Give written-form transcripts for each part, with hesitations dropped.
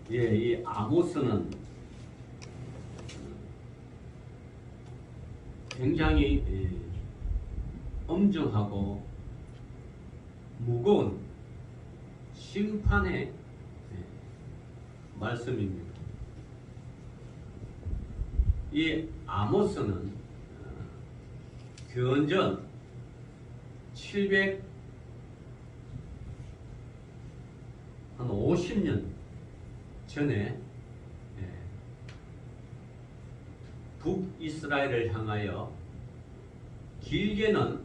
예, 이 아모스는 굉장히 엄중하고 무거운 심판의 말씀입니다. 이 아모스는 기원전 750년 전에 북이스라엘을 향하여 길게는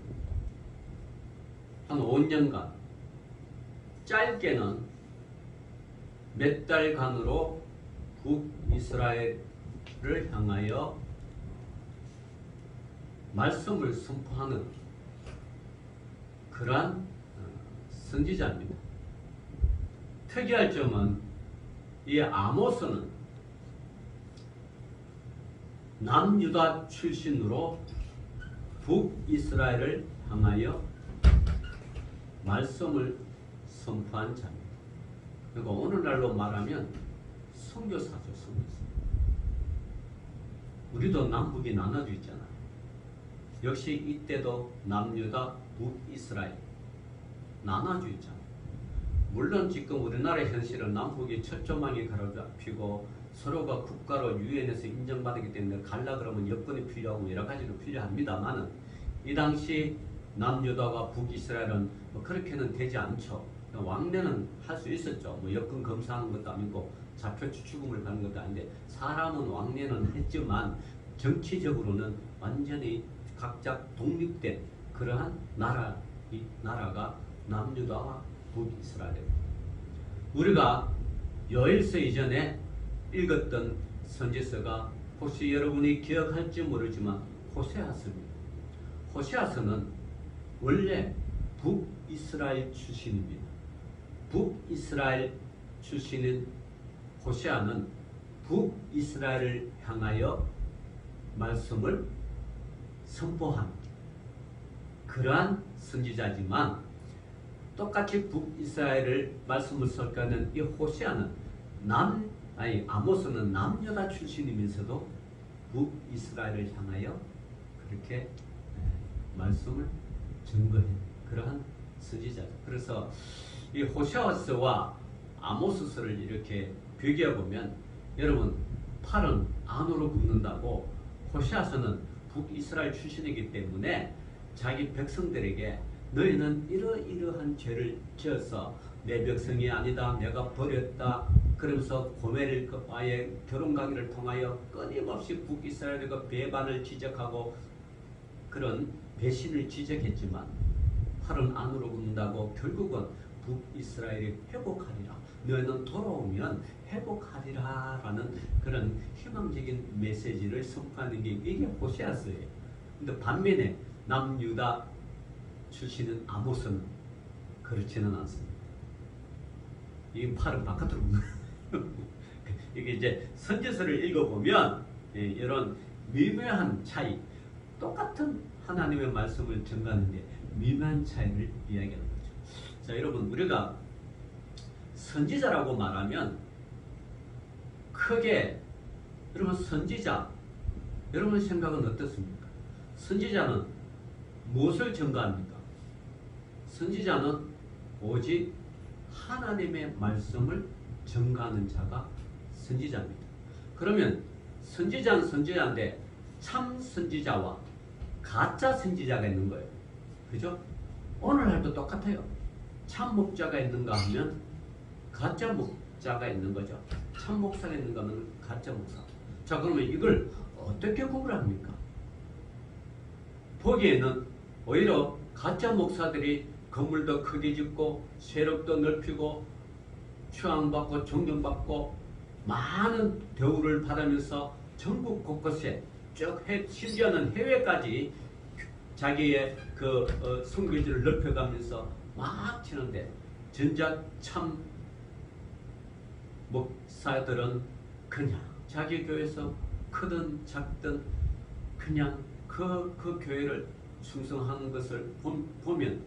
한 5년간, 짧게는 몇 달간으로 북이스라엘을 향하여 말씀을 선포하는 그러한 선지자입니다. 특이할 점은 이 아모스는 남유다 출신으로 북이스라엘을 향하여 말씀을 선포한 자입니다. 그러니까 오늘날로 말하면 선교사죠, 선교사. 우리도 남북이 나눠져 있잖아요. 역시 이때도 남유다, 북이스라엘 나눠져 있잖아요. 물론 지금 우리나라의 현실은 남북이 철조망이 가로잡히고 서로가 국가로 유엔에서 인정받기 때문에 갈라 그러면 여건이 필요하고 여러 가지로 필요합니다만은 이 당시 남유다와 북이스라엘은 뭐 그렇게는 되지 않죠. 왕래는 할 수 있었죠. 뭐 여건 검사하는 것도 아니고 좌표 추추금을 받는 것도 아닌데 사람은 왕래는 했지만 정치적으로는 완전히 각자 독립된 그러한 이 나라가 남유다와 북이스라엘입니다. 우리가 요엘서 이전에 읽었던 선지서가 혹시 여러분이 기억할지 모르지만 호세아서입니다. 호세아서는 원래 북이스라엘 출신입니다. 북이스라엘 출신인 호세아는 북이스라엘을 향하여 말씀을 선포한 그러한 선지자지만 똑같이 북이스라엘을 말씀을 선포하는 이 호세아는 아모스는 남유다 출신이면서도 북이스라엘을 향하여 그렇게 말씀을 증거한 그러한 선지자죠. 그래서 이 호세아서와 아모스서를 이렇게 비교해 보면 여러분 팔은 안으로 굽는다고 호세아서는 북이스라엘 출신이기 때문에 자기 백성들에게 너희는 이러이러한 죄를 지어서 내 백성이 아니다, 내가 버렸다 그러면서 고멜과의 결혼 관계를 통하여 끊임없이 북이스라엘과 배반을 지적하고 그런 배신을 지적했지만 팔은 안으로 굽는다고 결국은 북이스라엘이 회복하리라, 너희는 돌아오면 회복하리라 라는 그런 희망적인 메시지를 선포하는 게 이게 호세아서예요. 근데 반면에 남유다 출신은 아모스는 그렇지는 않습니다. 이 팔은 바깥으로 이게 이제 선지서를 읽어보면 이런 미묘한 차이, 똑같은 하나님의 말씀을 전가하는데 미묘한 차이를 이야기하는 거죠. 자, 여러분 우리가 선지자라고 말하면 크게 여러분 선지자 여러분 생각은 어떻습니까? 선지자는 무엇을 전가합니까? 선지자는 오직 하나님의 말씀을 전가하는 자가 선지자입니다. 그러면 선지자는 선지자인데 참 선지자와 가짜 선지자가 있는 거예요. 그죠? 오늘날도 똑같아요. 참 목자가 있는가 하면 가짜 목자가 있는 거죠. 참 목사가 있는가 하면 가짜 목사. 자, 그러면 이걸 어떻게 구분합니까? 보기에는 오히려 가짜 목사들이 건물도 크게 짓고 세력도 넓히고 추앙받고 존경받고 많은 대우를 받으면서 전국 곳곳에 쭉 심지어는 해외까지 자기의 선교지를 넓혀가면서 막 치는데 전작 참 목사들은 그냥 자기 교회에서 크든 작든 그냥 그 교회를 충성하는 것을 보면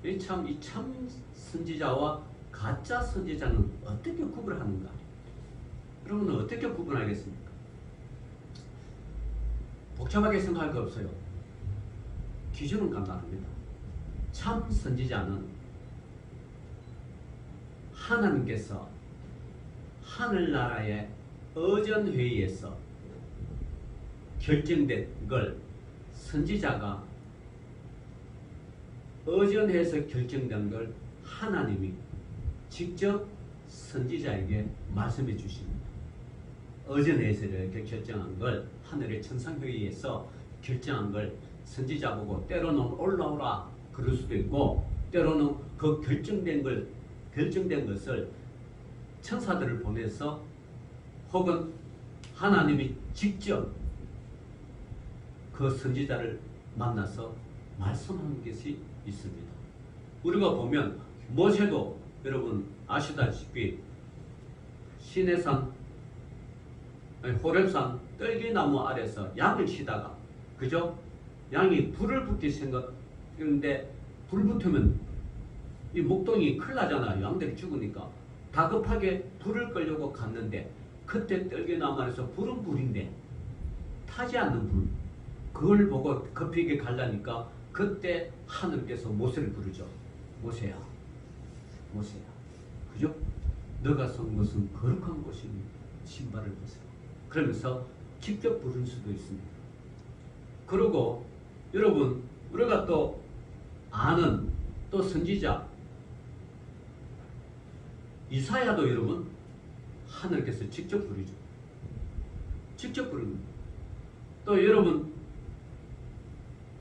이 참 선지자와 가짜 선지자는 어떻게 구분하는가? 여러분은 어떻게 구분하겠습니까? 복잡하게 생각할 거 없어요. 기준은 간단합니다. 참 선지자는 하나님께서 하늘나라의 어전회의에서 결정된 걸 선지자가 어전회에서 결정된 걸 하나님이 직접 선지자에게 말씀해 주십니다. 어전회에서 이렇게 결정한 걸 하늘의 천상회의에서 결정한 걸 선지자 보고 때로는 올라오라 그럴 수도 있고 때로는 그 결정된 것을 천사들을 보내서 혹은 하나님이 직접 그 선지자를 만나서 말씀하는 것이 있습니다. 우리가 보면 모세도 여러분 아시다시피 시내산 호렙산 떨기나무 아래서 양을 치다가 그죠? 양이 불을 붙일 생각인데 불 붙으면 이 목동이 큰일 나잖아. 양들이 죽으니까 다급하게 불을 끌려고 갔는데 그때 떨기나무 아래서 불은 불인데 타지 않는 불 그걸 보고 급하게 가려니까 그때 하늘께서 모세를 부르죠. 모세야 모세야 그죠? 너가 선 곳은 거룩한 곳이니 신발을 벗으라. 그러면서 직접 부를 수도 있습니다. 그리고 여러분 우리가 또 아는 또 선지자 이사야도 여러분 하늘께서 직접 부르죠. 직접 부릅니다. 또 여러분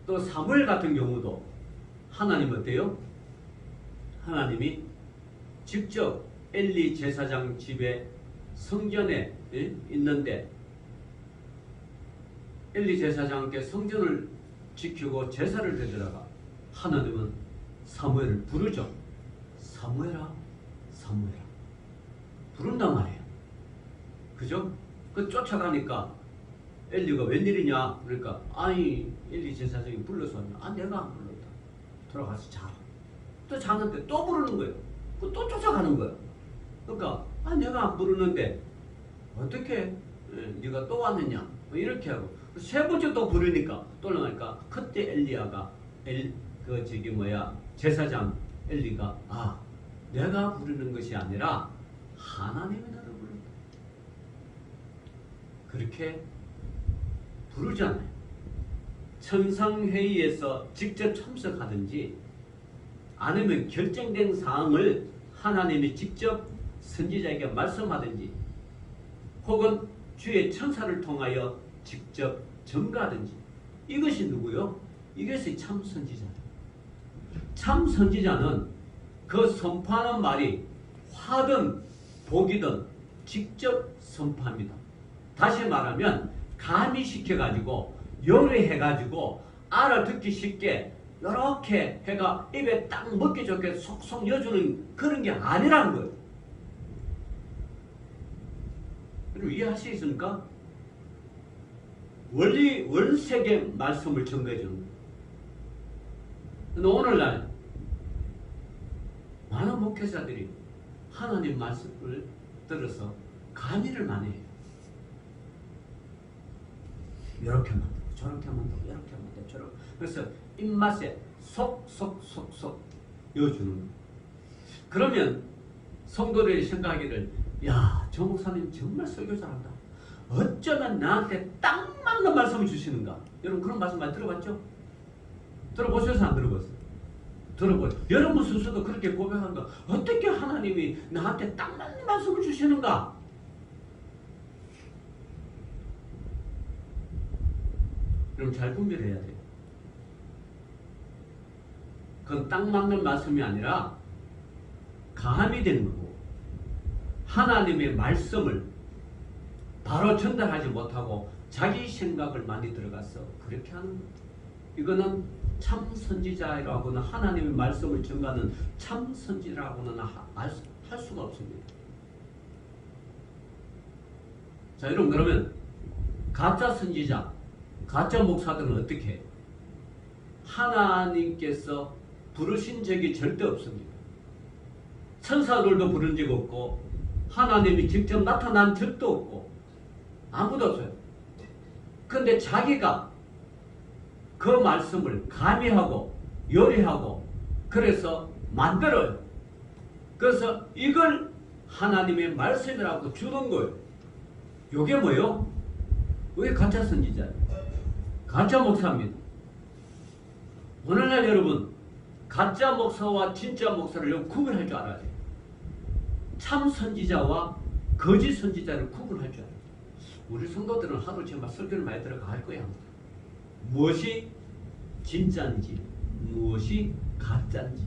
또 사무엘 같은 경우도 하나님 어때요? 하나님이 직접 엘리 제사장 집에 성전에 있는데 엘리 제사장께 성전을 지키고 제사를 드리다가 하나님은 사무엘을 부르죠. 사무엘아 사무엘아 부른단 말이에요. 그죠? 그 쫓아가니까 엘리가 웬일이냐 그러니까 아니 엘리 제사장이 불러서 왔냐. 아 내가 안 불렀다. 돌아가서 자라. 또 자는데 또 부르는 거예요. 또 쫓아가는 거예요. 그러니까 아 내가 안 부르는데 어떻게 네가 또 왔느냐 이렇게 하고 세 번째 또 부르니까 또 나가니까 그때 엘리야가 제사장 엘리가 아 내가 부르는 것이 아니라 하나님이 나를 불렀다. 그렇게 부르잖아요. 천상회의에서 직접 참석하든지 아니면 결정된 사항을 하나님이 직접 선지자에게 말씀하든지 혹은 주의 천사를 통하여 직접 전가하든지 이것이 누구요? 이것이 참 선지자예요. 참 선지자는 그 선포하는 말이 화든 복이든 직접 선포합니다. 다시 말하면 가미시켜가지고 요리해가지고 알아듣기 쉽게 이렇게 해가 입에 딱 먹기 좋게 속속 여주는 그런 게 아니라는 거예요. 그리고 이해하시겠습니까? 원색의 말씀을 전가해 주는 거예요. 근데 오늘날 많은 목회자들이 하나님 말씀을 들어서 간이를 많이 해요. 이렇게 만들고 저렇게 만들고 이렇게 만들고 저렇게. 그래서 입맛에 속속속속 여주는 거예요. 그러면 성도들이 생각하기를 야, 저 목사님 정말 설교 잘한다. 어쩌면 나한테 딱 맞는 말씀을 주시는가. 여러분 그런 말씀 많이 들어봤죠? 들어보셔서 안 들어봤어요? 들어보세요. 여러분 스스로도 그렇게 고백한가. 어떻게 하나님이 나한테 딱 맞는 말씀을 주시는가. 그럼 잘 분별해야 돼요. 그건 딱 맞는 말씀이 아니라 감이 되는 거고 하나님의 말씀을 바로 전달하지 못하고 자기 생각을 많이 들어가서 그렇게 하는 거예요. 이거는 참 선지자라고는 하나님의 말씀을 전가하는 참 선지자라고는 할 수가 없습니다. 자, 여러분 그러면 가짜 선지자, 가짜 목사들은 어떻게 해요? 하나님께서 부르신 적이 절대 없습니다. 천사들도 부른 적 없고 하나님이 직접 나타난 적도 없고 아무도 없어요. 근데 자기가 그 말씀을 가미하고 요리하고 그래서 만들어요. 그래서 이걸 하나님의 말씀이라고 주는 거예요. 이게 뭐예요? 왜 가짜 선지자예요? 가짜 목사입니다. 오늘날 여러분 가짜 목사와 진짜 목사를 구분할 줄 알아야 돼요. 참 선지자와 거짓 선지자를 구분할 줄 알아야 돼요. 우리 성도들은 하루 정말 설교를 많이 들어가 할 거야. 무엇이 진짜인지 무엇이 가짜인지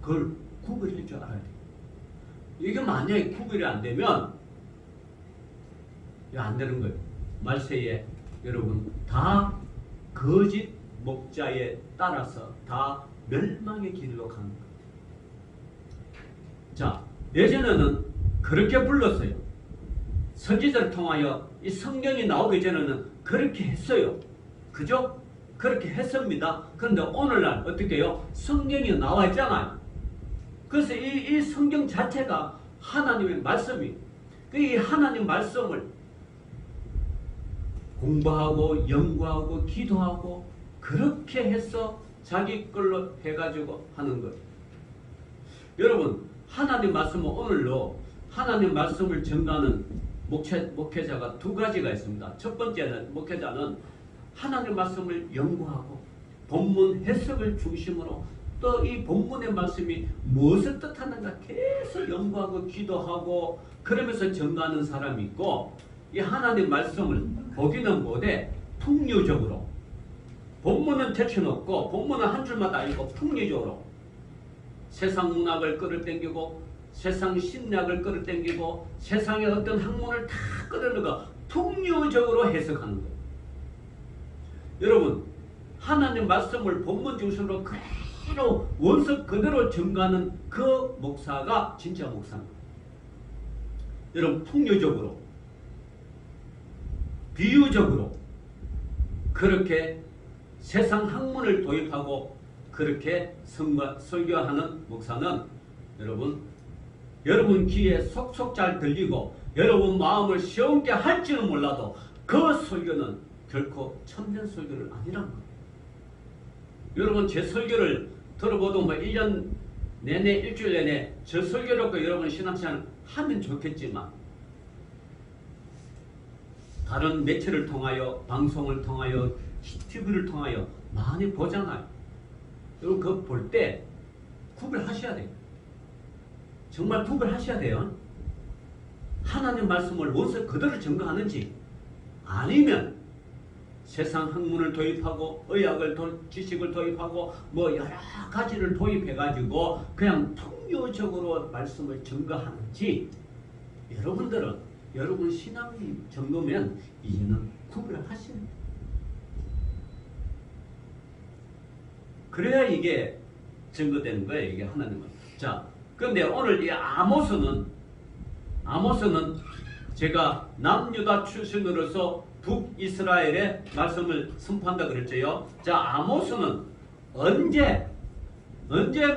그걸 구별할 줄 알아야 돼요. 이게 만약에 구별이 안 되면 안 되는 거예요. 말세에 여러분 다 거짓 목자에 따라서 다 멸망의 길로 가는 거예요. 자, 예전에는 그렇게 불렀어요. 선지자를 통하여 이 성경이 나오기 전에는 그렇게 했어요. 그죠? 그렇게 했습니다. 그런데 오늘날 어떻게 해요? 성경이 나와 있잖아요. 그래서 이 성경 자체가 하나님의 말씀이 이 하나님 말씀을 공부하고 연구하고 기도하고 그렇게 해서 자기 걸로 해가지고 하는 거예요. 여러분 하나님 말씀은 오늘로 하나님 말씀을 전가하는 목회자가 두 가지가 있습니다. 첫 번째는 목회자는 하나님 말씀을 연구하고 본문 해석을 중심으로 또 이 본문의 말씀이 무엇을 뜻하는가 계속 연구하고 기도하고 그러면서 전가하는 사람이 있고 이 하나님 말씀을 보기는 못해 풍류적으로 본문은 제쳐놓고 본문은 한 줄마다 읽고 풍류적으로 세상 문학을 끌어당기고 세상 신학을 끌어당기고 세상의 어떤 학문을 다 끌어내고 풍류적으로 해석하는 거예요. 여러분 하나님 말씀을 본문 중심으로 그대로 원석 그대로 전가하는 그 목사가 진짜 목사입니다. 여러분 풍류적으로 비유적으로 그렇게 세상 학문을 도입하고 그렇게 설교하는 목사는 여러분 귀에 속속 잘 들리고 여러분 마음을 시원케 할지는 몰라도 그 설교는 결코 참된 설교는 아니란 거예요. 여러분 제 설교를 들어보도 1년 내내 일주일 내내 저 설교를 여러분 신앙생활 하면 좋겠지만 다른 매체를 통하여 방송을 통하여 TV를 통하여 많이 보잖아요. 여러분 그거 볼 때 구별하셔야 돼요. 정말 구별하셔야 돼요. 하나님 말씀을 원서 그대로 전가하는지 아니면 세상 학문을 도입하고 의학을 지식을 도입하고 뭐 여러 가지를 도입해가지고 그냥 통요적으로 말씀을 전가하는지 여러분들은 여러분 신앙이 정도면 이제는 구별하시는 거예요. 그래야 이게 증거되는 거예요. 이게 하나님은. 자, 그런데 오늘 이 아모스는 제가 남유다 출신으로서 북이스라엘의 말씀을 선포한다 그랬죠. 자, 아모스는 언제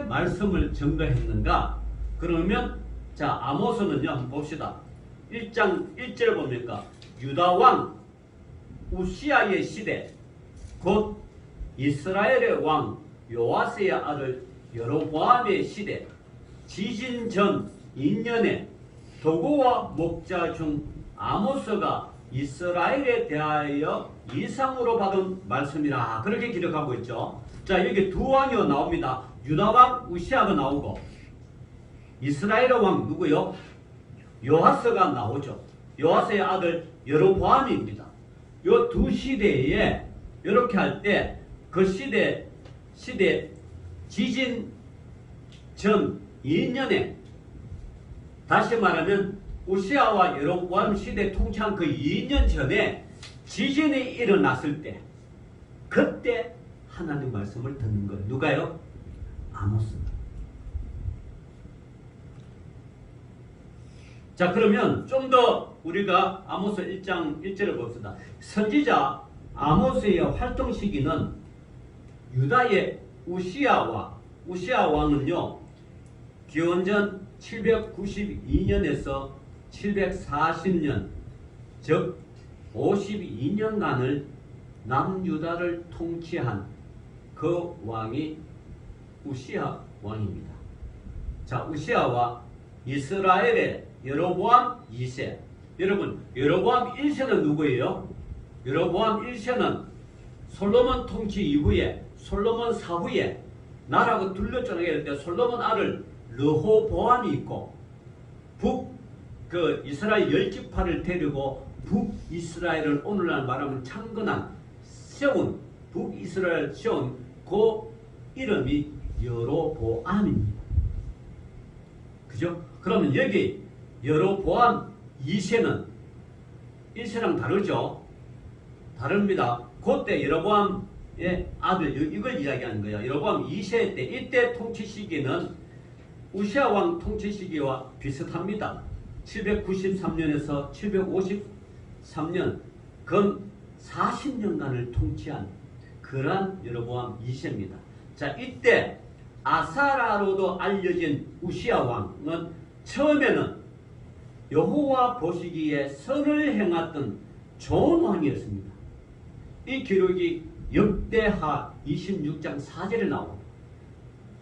말씀을 증거했는가? 그러면 자, 아모스는요, 한번 봅시다. 1장 1절 봅니까? 유다왕 우시아의 시대, 곧 이스라엘의 왕 요아스의 아들 여로보암의 시대, 지진 전 2년에 도고와 목자 중 아모스가 이스라엘에 대하여 이상으로 받은 말씀이라 그렇게 기록하고 있죠. 자, 여기 두 왕이 나옵니다. 유다왕 우시아가 나오고 이스라엘의 왕 누구요? 요아스가 나오죠. 요아스의 아들 여로보암입니다. 요 두 시대에 이렇게 할 때 그 시대 지진 전 2년에 다시 말하면 우시아와 여로보암 시대 통치한 그 2년 전에 지진이 일어났을 때 그때 하나님 말씀을 듣는 거예요. 누가요? 아모스. 자, 그러면 좀 더 우리가 아모스 1장 1절을 봅시다. 선지자 아모스의 활동 시기는 유다의 우시아 왕은요 기원전 792년에서 740년 즉 52년간을 남유다를 통치한 그 왕이 우시아 왕입니다. 자, 우시아와 이스라엘의 여로보암 2세. 여러분, 여로보암 1세는 누구예요? 여로보암 1세는 솔로몬 통치 이후에 솔로몬 사후에 나라가 둘러져나게 될 때 솔로몬 아들 르호보암이 있고 이스라엘 10지파를 데리고 북이스라엘을 오늘날 말하면 창건한 세운 북이스라엘 세운 그 이름이 여로보암입니다. 그죠? 그러면 여기 여로보암 2세는 1세랑 다르죠? 다릅니다. 그때 여로보암의 아들 이걸 이야기하는 거예요. 여로보암 2세 때 이때 통치 시기는 우시아 왕 통치 시기와 비슷합니다. 793년에서 753년 근 40년간을 통치한 그러한 여로보암 2세입니다. 자, 이때 아사라로도 알려진 우시아 왕은 처음에는 여호와 보시기에 선을 행했던 좋은 왕이었습니다. 이 기록이 역대하 26장 4절에 나옵니다.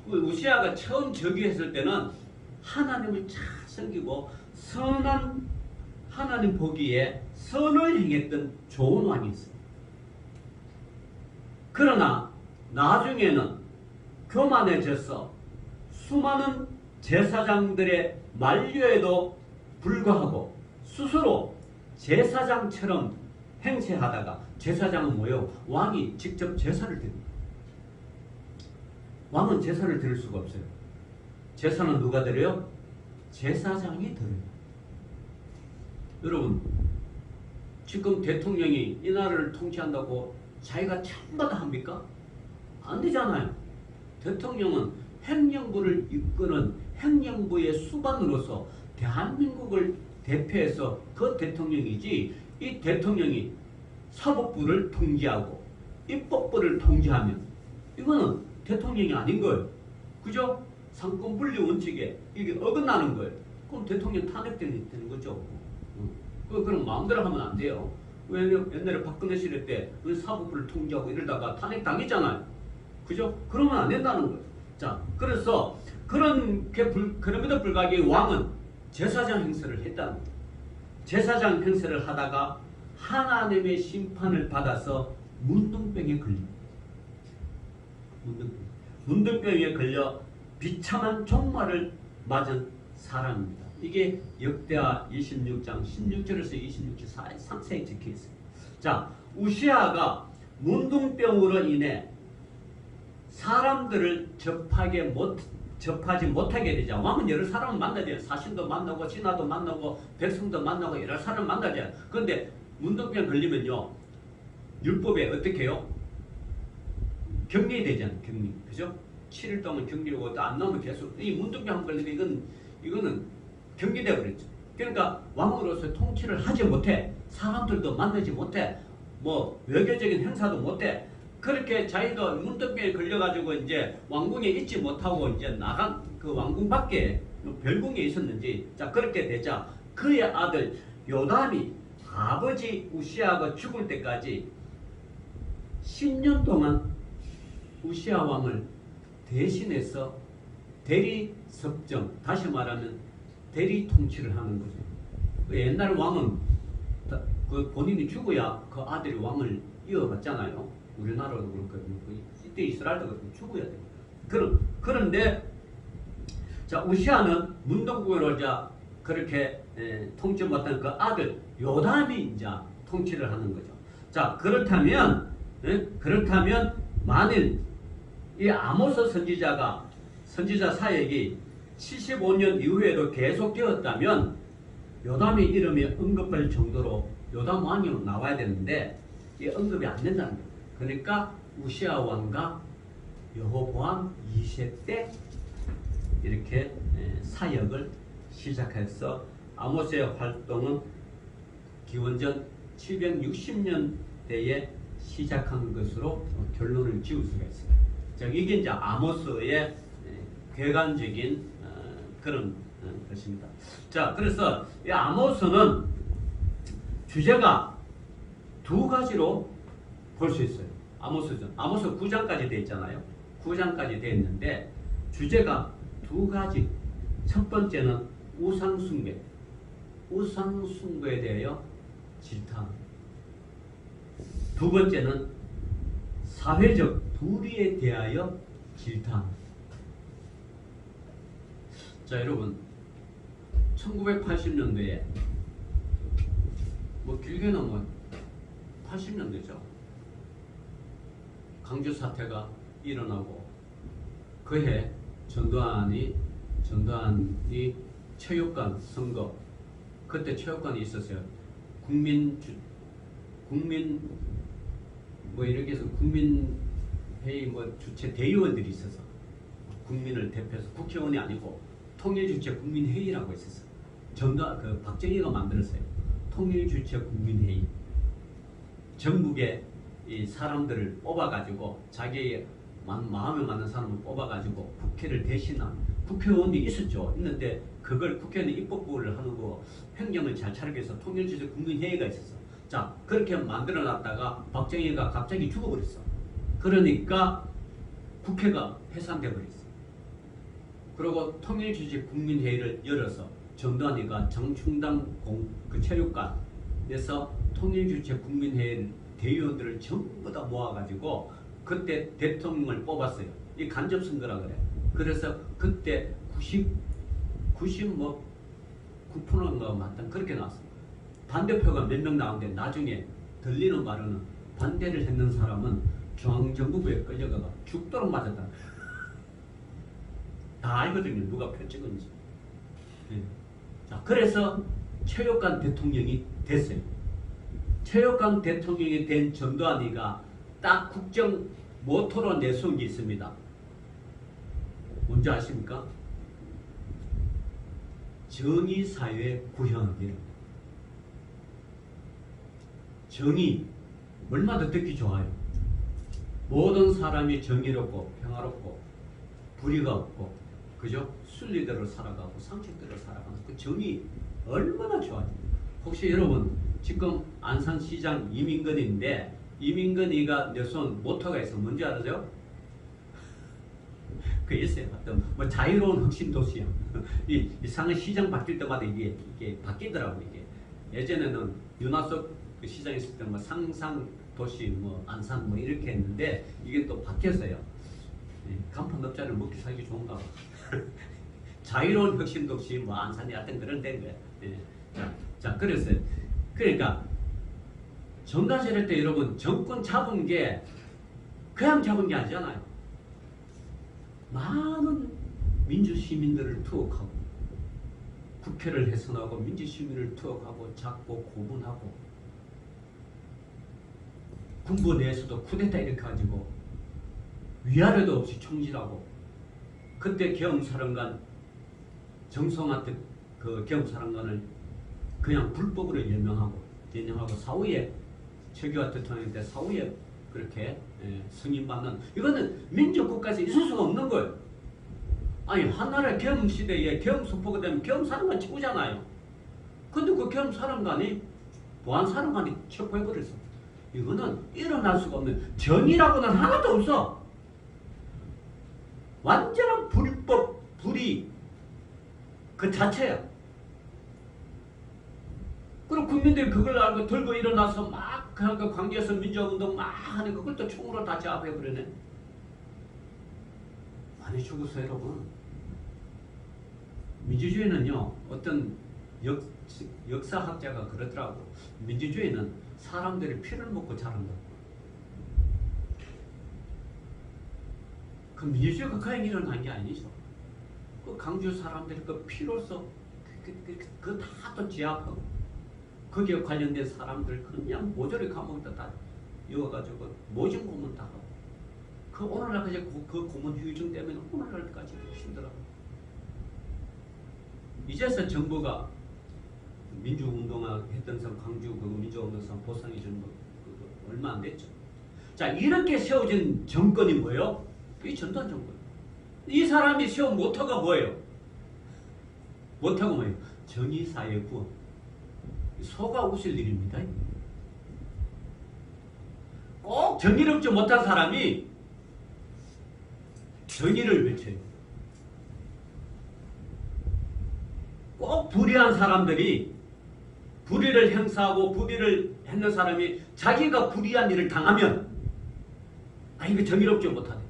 우시아가 처음 즉위했을 때는 하나님을 잘 섬기고 선한 하나님 보기에 선을 행했던 좋은 왕이었습니다. 그러나 나중에는 교만해져서 수많은 제사장들의 만류에도 불구하고 스스로 제사장처럼 행세하다가 제사장은 뭐예요? 왕이 직접 제사를 드립니다. 왕은 제사를 드릴 수가 없어요. 제사는 누가 드려요? 제사장이 드려요. 여러분, 지금 대통령이 이 나라를 통치한다고 자기가 전부 다 합니까? 안 되잖아요. 대통령은 행정부를 이끄는 행정부의 수반으로서 대한민국을 대표해서 그 대통령이지, 이 대통령이 사법부를 통제하고 입법부를 통제하면 이거는 대통령이 아닌 거예요. 그죠? 상권 분리 원칙에 이게 어긋나는 거예요. 그럼 대통령 탄핵되는 거죠. 그럼 마음대로 하면 안 돼요. 왜 옛날에 박근혜 시대 때 사법부를 통제하고 이러다가 탄핵 당했잖아요. 그죠? 그러면 안 된다는 거예요. 자, 그래서 그럼에도 불구하고 왕은 제사장 행세를 했다는 거예요. 제사장 행세를 하다가 하나님의 심판을 받아서 문둥병에 걸립니다. 문둥병에 걸려 비참한 종말을 맞은 사람입니다. 이게 역대하 26장 16절에서 26절 상세히 적혀 있습니다. 자, 우시아가 문둥병으로 인해 사람들을 접하지 못하게 되자. 왕은 여러 사람을 만나죠. 사신도 만나고 신하도 만나고 백성도 만나고 여러 사람을 만나죠. 그런데 문둥병 걸리면요, 율법에 어떻게 해요? 격리되잖아요. 격리. 그죠? 7일 동안 격리하고 또 안 나오면 계속 이 문둥병 걸리면 이거는 격리돼 버렸죠. 그러니까 왕으로서 통치를 하지 못해. 사람들도 만나지 못해. 뭐 외교적인 행사도 못해. 그렇게 자기가 문둥병에 걸려가지고 이제 왕궁에 있지 못하고 이제 나간 그 왕궁 밖에 별궁에 있었는지, 자, 그렇게 되자 그의 아들 요담이 아버지 우시아가 죽을 때까지 10년 동안 우시아 왕을 대신해서 대리 섭정, 다시 말하면 대리 통치를 하는 거죠. 옛날 왕은 그 본인이 죽어야 그 아들이 왕을 이어갔잖아요. 우리나라도 그렇고 이때 이스라엘도 그렇고 죽어야 돼요. 그런데 자, 우시아는 문둥병으로 그렇게 통치 못한 그 아들 요담이 이제 통치를 하는 거죠. 자, 그렇다면 만일 이 아모스 선지자 사역이 75년 이후에도 계속되었다면 요담의 이름이 언급할 정도로 요담 왕이 나와야 되는데 이 언급이 안 된다는 거예요. 그러니까 우시아 왕과 여호보암 2세 때 이렇게 사역을 시작해서 아모스의 활동은 기원전 760년대에 시작한 것으로 결론을 지을 수가 있습니다. 자, 이게 이제 아모스의 객관적인 그런 것입니다. 자, 그래서 이 아모스는 주제가 두 가지로 볼 수 있어요. 아모스 9장까지 되어 있잖아요. 9장까지 되어 있는데 주제가 두 가지. 첫 번째는 우상숭배. 우상숭배에 대하여 질타하는. 두 번째는 사회적 불의에 대하여 질타하는. 자, 여러분 1980년도에 뭐 길게는 뭐 80년대죠. 강주 사태가 일어나고 그해 전두환이 체육관 선거, 그때 체육관이 있었어요. 국민 뭐 이렇게 해서 국민회의 뭐 주최 대의원들이 있어서 국민을 대표해서 국회의원이 아니고 통일주체 국민회의라고 있었어요. 박정희가 만들었어요. 통일주체 국민회의. 전국의 이 사람들을 뽑아가지고 자기의 마음에 맞는 사람을 뽑아가지고 국회를 대신한 국회의원이 있었죠. 있는데 그걸 국회는 입법부를 하는 거 행정을 잘 차리기 위해서 통일주체 국민회의가 있었어. 자, 그렇게 만들어놨다가 박정희가 갑자기 죽어버렸어. 그러니까 국회가 해산돼 버렸어. 그리고 통일주체 국민회의를 열어서 전두환이가 정충당 그 체육관에서 통일주체 국민회의 대의원들을 전부 다 모아가지고 그때 대통령을 뽑았어요. 이 간접선거라 그래. 그래서 그때 9%인가 맞다 그렇게 나왔어. 반대표가 몇 명 나오는데 나중에 들리는 말로는 반대를 했는 사람은 중앙정부부에 끌려가가 죽도록 맞았다. 다 알거든요. 누가 표 찍은지. 네. 자, 그래서 체육관 대통령이 됐어요. 체육관 대통령이 된 전두환이가 딱 국정 모토로 내세운 게 있습니다. 뭔지 아십니까? 정의사회 구현하기. 정의 얼마나 듣기 좋아요. 모든 사람이 정의롭고 평화롭고 불의가 없고 그죠? 순리대로 살아가고 상식대로 살아가는 그 정의 얼마나 좋아요. 혹시 여러분 지금 안산시장 이민근인데 이민근이가 내세운 모토가 있어. 뭔지 알아요? 그 있어요. 어떤 뭐 자유로운 혁신 도시야. 이 상해 시장 바뀔 때마다 이게 바뀌더라고. 이게 예전에는 윤하석 그 시장 있을 때 뭐 상상 도시 뭐 안산 뭐 이렇게 했는데 이게 또 바뀌었어요. 간판 업자를 먹기 살기 좋은가 봐. 자유로운 혁신 도시 뭐 안산이 하여튼 그런 데인 거야. 자, 그랬어요. 그러니까 전가제를 때 여러분 정권 잡은 게 그냥 잡은 게 아니잖아요. 많은 민주시민들을 투옥하고 국회를 훼손하고 민주시민을 투옥하고 잡고 고문하고 군부 내에서도 쿠데타 일으켜가지고 위아래도 없이 총질하고 그때 경사령관 정성한테 그 경사령관을 그냥 불법으로 연명하고 사후에 최규하 대통령 때 사후에 그렇게 승인받는 이거는 민주국가에서 있을 수가 없는 거예요. 아니 한나라의 경시대에 경수포가 되면 경사령관 최고잖아요. 근데 그 경사령관이 보안사령관이 체포해버렸어. 이거는 일어날 수가 없는 정의라고는 하나도 없어. 완전한 불법 불의 그 자체야. 그리고 국민들이 그걸 알고 들고 일어나서 막 그 광주에서 민주화운동 막 하는 그걸 또 총으로 다 제압해버리네. 많이 죽었어요 여러분. 민주주의는요 어떤 역사학자가 그러더라고. 민주주의는 사람들이 피를 먹고 자란다. 그 민주주의가 그냥 일어난 게 아니죠. 그 강주 사람들이 그 피로서 그 다 또 제압하고 거기에 관련된 사람들 그냥 모조리 감옥에다 다 이어가지고 모진 고문 다 하고 그 오늘날까지 그 고문 후유증 때문에 오늘날까지 힘들어요. 이제서 정부가 민주운동화 했던 사람 광주 그 민주운동사 보상해 주는 거 얼마 안 됐죠. 자 이렇게 세워진 정권이 뭐예요? 이 전두환 정권. 이 사람이 세운 모토가 뭐예요? 못하고 말이에요. 정의사회 구원. 소가 웃을 일입니다. 꼭 정의롭지 못한 사람이 정의를 외쳐요. 꼭 불의한 사람들이 불의를 행사하고 불의를 했는 사람이 자기가 불의한 일을 당하면 이거 정의롭지 못하네.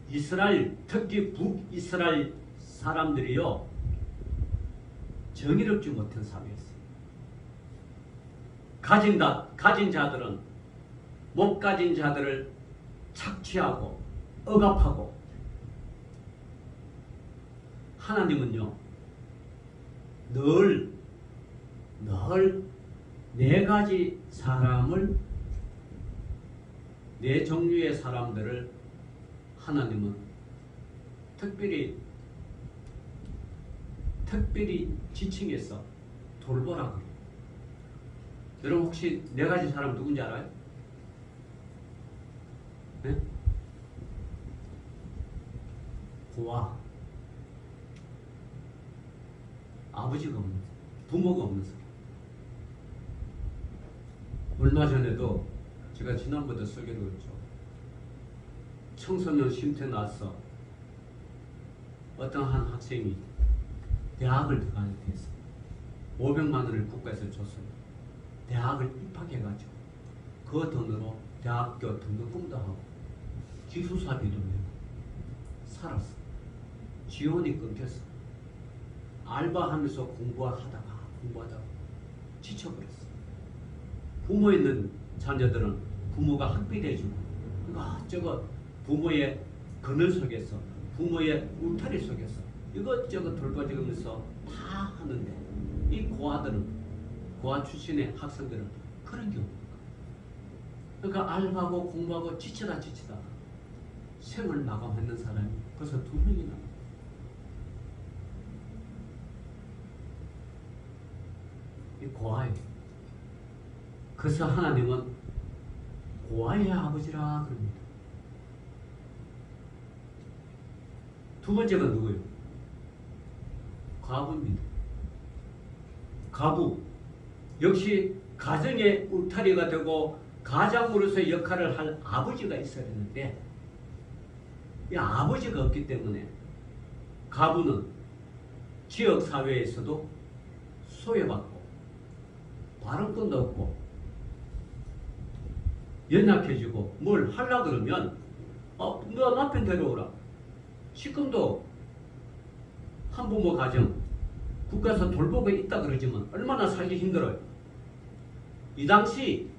이스라엘, 특히 북이스라엘 사람들이요, 정의롭지 못한 사회였어요. 가진 자들은 못 가진 자들을 착취하고 억압하고, 하나님은요 늘 네 가지 사람을, 네 종류의 사람들을 하나님은 특별히 지칭해서 돌보라 그래요. 여러분 혹시 네 가지 사람 누군지 알아요? 네? 고아, 아버지가 없는, 부모가 없는 사람. 얼마 전에도 제가 지난번에 설교를 했죠. 청소년 쉼터 나와서 어떤 한 학생이 대학을 들어가게 돼서 500만 원을 국가에서 줬어요. 대학을 입학해가지고 그 돈으로 대학교 등록금도 하고 기숙사비도 내고 살았어. 지원이 끊겼어. 알바하면서 공부하다가 지쳐버렸어. 부모 있는 자녀들은 부모가 학비도 해주고 이것저것 부모의 그늘 속에서, 부모의 울타리 속에서 이것저것 돌봐주면서 다 하는데, 이 고아들은, 고아 출신의 학생들은 그런 게 없는 거야. 그러니까 알바하고 공부하고 지치다 생을 마감하는 사람이 벌써 2명이나. 이 고아예요. 그래서 하나님은 고아의 아버지라 그럽니다. 두 번째가 누구예요? 과부입니다. 과부. 역시 가정의 울타리가 되고 가장으로서의 역할을 할 아버지가 있어야 되는데, 이 아버지가 없기 때문에 과부는 지역사회에서도 소외받고 발언권도 없고 연약해지고, 뭘 하려 그러면 너 남편 데려오라. 지금도 한부모 가정 국가에서 돌보고 있다 그러지만 얼마나 살기 힘들어요. 이 당시,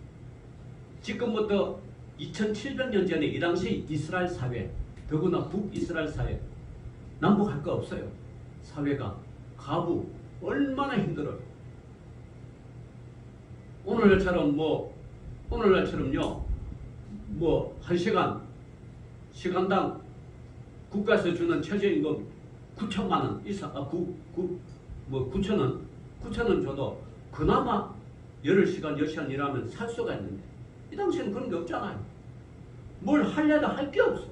지금부터 2700년 전에 이 당시 이스라엘 사회, 더구나 북이스라엘 사회, 남북할 거 없어요. 사회가 가부 얼마나 힘들어요. 오늘날처럼요, 한 시간당 국가에서 주는 최저임금 9천만 원 이상, 9천원 줘도 그나마 10시간 일하면 살 수가 있는데, 이 당시에는 그런 게 없잖아요. 뭘 하려도 할 게 없어.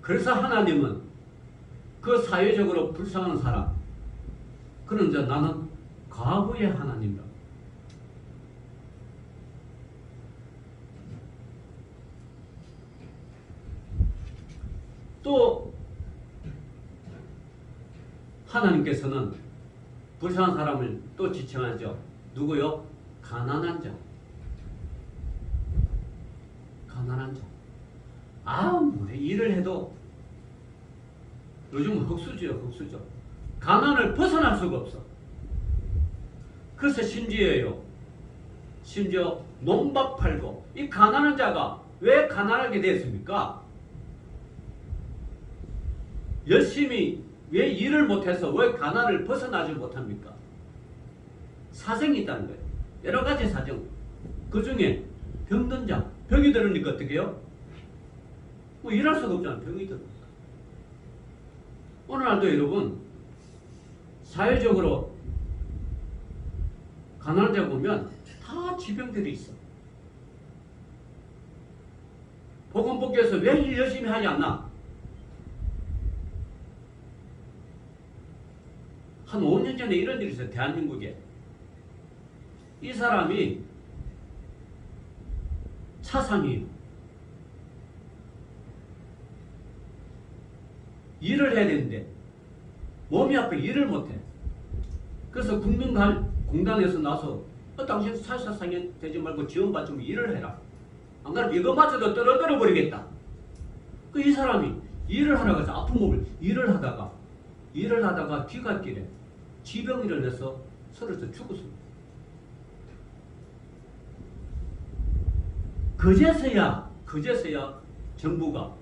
그래서 하나님은 그 사회적으로 불쌍한 사람, 그런 자, 나는 과부의 하나님이라. 또 하나님께서는 불쌍한 사람을 또 지칭하죠. 누구요? 가난한 자. 가난한 자. 아무리 일을 해도 요즘 흑수저. 가난을 벗어날 수가 없어. 그래서 심지어 논밭 팔고, 이 가난한 자가 왜 가난하게 됐습니까? 열심히 왜 일을 못해서 왜 가난을 벗어나지 못합니까? 사정이 있다는 거예요. 여러 가지 사정. 그 중에 병든 자, 병이 들으니까 어떻게 해요? 일할 수가 없잖아. 병이 들으니까. 오늘날도 여러분, 사회적으로 가난한 자 보면 다 지병들이 있어. 보건복지에서 왜 일 열심히 하지 않나? 한 5년 전에 이런 일이 있어요. 대한민국에. 이 사람이 차상이에요. 일을 해야 되는데 몸이 아파 일을 못해. 그래서 국민공단에서 나서 당신 사사상에 되지 말고 지원받으면 일을 해라. 안 그러면 이것마저도 떨어뜨려 버리겠다. 이 사람이 일을 하러 가서 아픈 몸을 일을 하다가 뒤갓길에 지병을 내서 서러져 죽었습니다. 그제서야 정부가